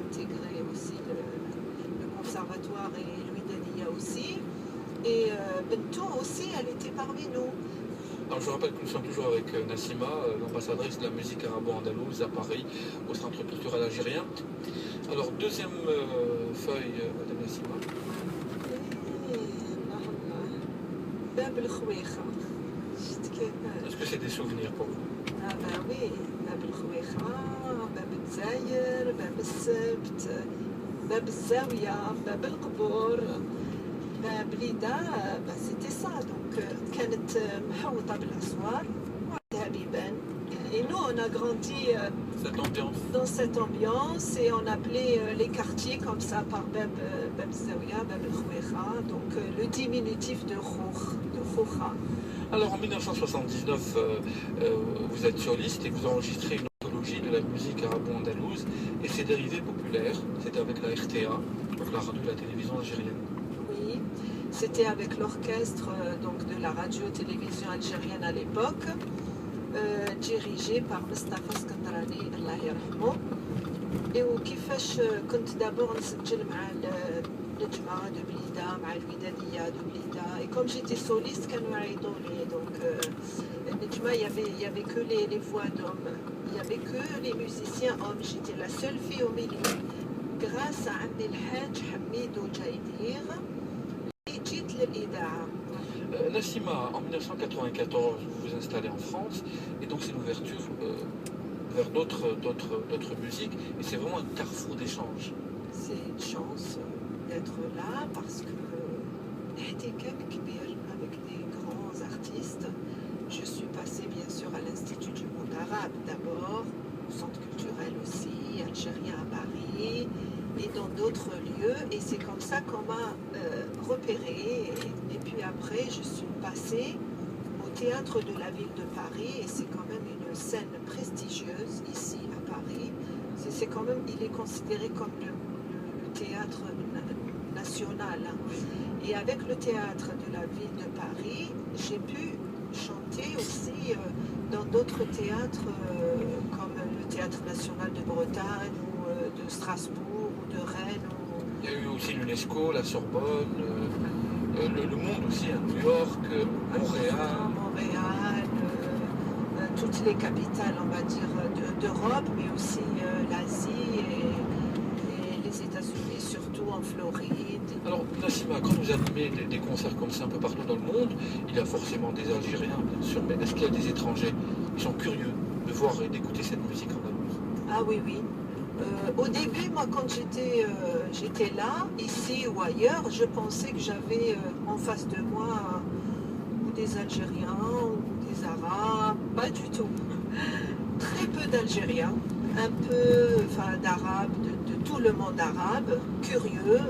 intégré aussi le conservatoire et Louis Dania aussi. Et Bento aussi, elle était parmi nous. Alors, je rappelle que nous sommes toujours avec Nassima, l'ambassadrice de la musique arabo-andalouse à Paris, au Centre culturel algérien. Alors, deuxième feuille, Madame Nassima. Bab el-Khouékha. Est-ce que c'est des souvenirs pour vous? Ah ben oui, Bab el-Khouékha, Bab el-Zaïr, Bab el-Sebt, Bab el-Zawiya, Bab el-Qbour, Bab Lida, c'était ça. Donc, كانت محوطة بالأسوار وعندها بيبان. Et nous, on a grandi dans cette ambiance et on appelait les quartiers comme ça par Bab el-Zawiya, Bab el-Khouékha, donc le diminutif de Khoucha. Alors en 1979, vous êtes soliste et vous enregistrez une anthologie de la musique arabo-andalouse et ses dérivés populaires. C'était avec la RTA, donc la radio et la télévision algérienne. Oui, c'était avec l'orchestre donc de la radio-télévision algérienne à l'époque, dirigé par Mustafa Skandarani, Allah yarhamou. Et وكيفاش كنت d'abord نسجل مع النجمة de Blida, مع الودادية de Blida. Et comme j'étais soliste, كانوا يعيطوني. Donc النجمة, il y avait que les voix d'hommes. Il n'y avait que les musiciens hommes. J'étais la seule fille au milieu. Grâce à عمي الحاج حميد وجايدير اللي جيت للإذاعة. Nassima, en 1994, vous vous installez en France et donc c'est l'ouverture vers d'autres musiques et c'est vraiment un carrefour d'échange. C'est une chance d'être là parce que avec des grands artistes. Je suis passée bien sûr à l'Institut du monde arabe d'abord, au Centre culturel aussi, algérien à Paris et dans d'autres lieux. Et c'est comme ça qu'on m'a repérée. Et puis après, je suis passée au théâtre de la ville de Paris et c'est quand même une scène prestigieuse ici à Paris. C'est quand même, il est considéré comme le théâtre national. Et avec le théâtre de la ville de Paris, j'ai pu chanter aussi dans d'autres théâtres comme le Théâtre national de Bretagne ou de Strasbourg ou de Rennes. Il y a eu aussi l'UNESCO, la Sorbonne, le monde aussi, à New York, Montréal, toutes les capitales, on va dire, d'Europe, mais aussi l'Asie et les États-Unis, surtout en Floride. Alors, Nassima, quand vous animez des concerts comme ça un peu partout dans le monde, il y a forcément des Algériens, bien sûr, mais est-ce qu'il y a des étrangers qui sont curieux de voir et d'écouter cette musique andalouse? Ah oui, oui. Au début, moi, quand j'étais là, ici ou ailleurs, je pensais que j'avais en face de moi ou des Algériens ou des Arabes. Pas du tout. Très peu d'Algériens, un peu d'Arabes, de tout le monde arabe, curieux,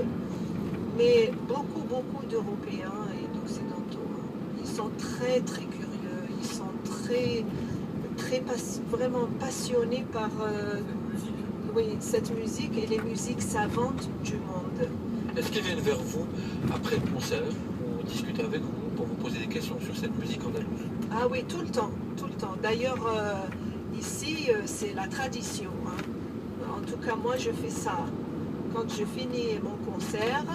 mais beaucoup d'Européens et d'Occidentaux. Ils sont très curieux, ils sont vraiment passionnés par cette musique et les musiques savantes du monde. Est-ce qu'ils viennent vers vous après le concert ou discuter avec vous pour vous poser des questions sur cette musique andalouse? Ah oui, tout le temps. D'ailleurs, ici, c'est la tradition. Hein. En tout cas, moi, je fais ça. Quand je finis mon concert,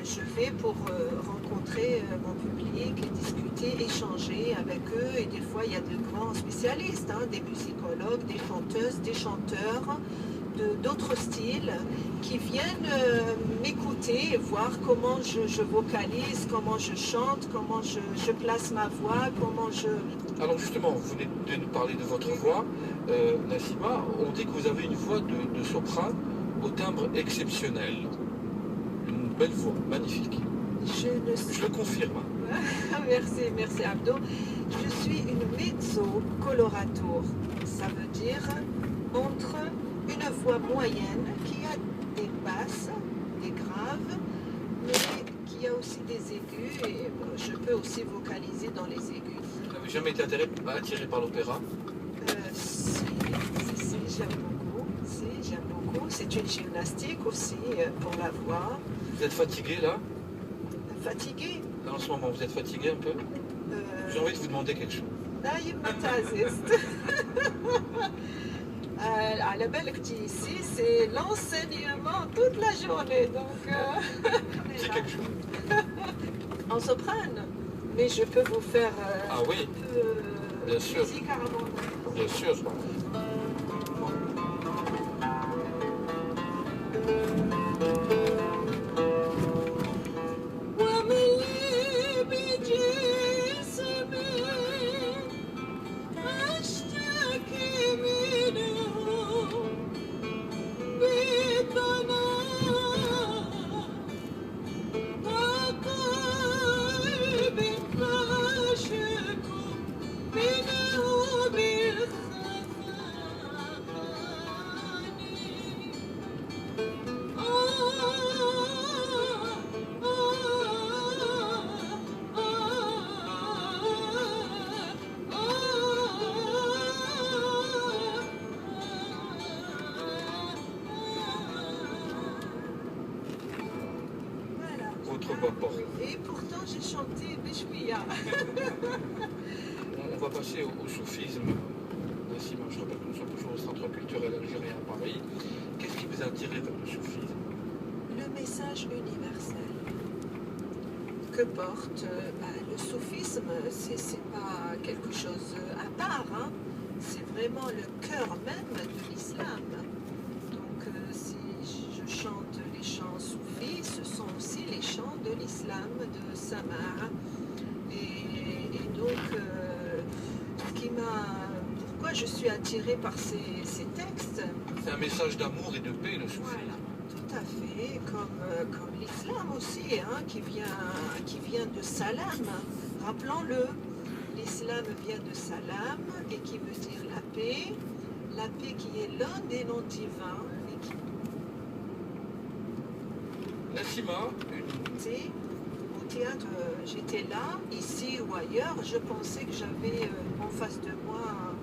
je vais pour rencontrer mon public et discuter, échanger avec eux. Et des fois, il y a de grands spécialistes, hein, des musicologues, des chanteuses, des chanteurs d'autres styles qui viennent m'écouter et voir comment je vocalise, comment je chante, comment je place ma voix, comment je... Alors justement, vous venez de nous parler de votre voix, Nassima. On dit que vous avez une voix de soprano au timbre exceptionnel. Une belle voix, magnifique. Je le confirme. Merci Abdo. Je suis une mezzo colorato. Ça veut dire entre une voix moyenne qui a des basses, des graves, mais qui a aussi des aigus et je peux aussi vocaliser dans les aigus. Vous n'avez jamais été attiré par l'opéra? Si, j'aime beaucoup. C'est une gymnastique aussi pour la voix. Vous êtes fatigué là? Fatigué? Là, en ce moment, vous êtes fatigué un peu? J'ai envie de vous demander quelque chose. À la belle ici, c'est l'enseignement toute la journée. Donc, C'est quelque chose. en soprane. Mais je peux vous faire Ah oui, un peu bien sûr. musique arabande. Bien sûr. Voilà. Votre voix porte. Et pourtant, j'ai chanté Bishmiya. On va passer au soufisme. Nassima, je rappelle que nous sommes toujours au Centre culturel algérien à Paris. Qu'est-ce qui vous a attiré vers le soufisme? Le message universel que porte le soufisme, c'est pas quelque chose à part, hein. C'est vraiment le cœur même de l'islam. Donc si je chante les chants soufis, ce sont aussi les chants de l'islam, de Samar. Et donc, pourquoi je suis attirée par ces textes? C'est un message d'amour et de paix, le soufisme. Voilà, tout à fait, comme l'islam aussi, hein, qui vient de salam, rappelons-le. L'islam vient de salam et qui veut dire la paix qui est l'un des noms divins et qui Nassima, était au théâtre, j'étais là, ici ou ailleurs, je pensais que j'avais en face de moi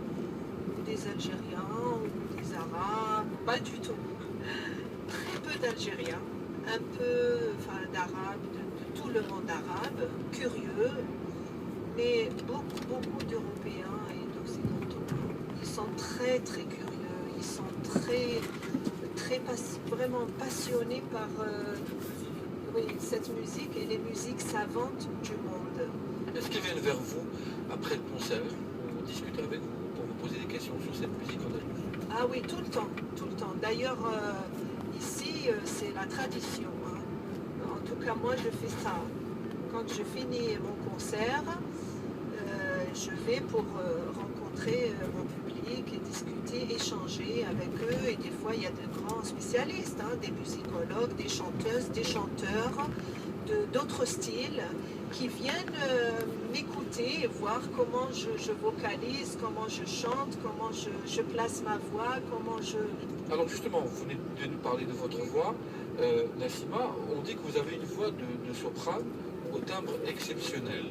des Algériens ou des Arabes, pas du tout. Très peu d'Algériens, un peu d'Arabes, de tout le monde arabe, curieux, mais beaucoup d'Européens et d'Occidentaux. Ils sont très curieux, ils sont vraiment passionnés par cette musique et les musiques savantes du monde. est-ce qu'ils viennent vers vous après le concert pour discuter avec vous, pour vous poser des questions sur cette musique andalouse? Ah oui, tout le temps, tout le temps. D'ailleurs, ici, c'est la tradition, hein. En tout cas, moi, je fais ça. Quand je finis mon concert, je vais pour rencontrer mon public et discuter, échanger avec eux. Et des fois, il y a de grands spécialistes, hein, des musicologues, des chanteuses, des chanteurs d'autres styles qui viennent m'écouter et voir comment je vocalise, comment je chante, comment je place ma voix, comment je... Alors justement, vous venez de nous parler de votre voix. Nassima, on dit que vous avez une voix de soprano au timbre exceptionnel.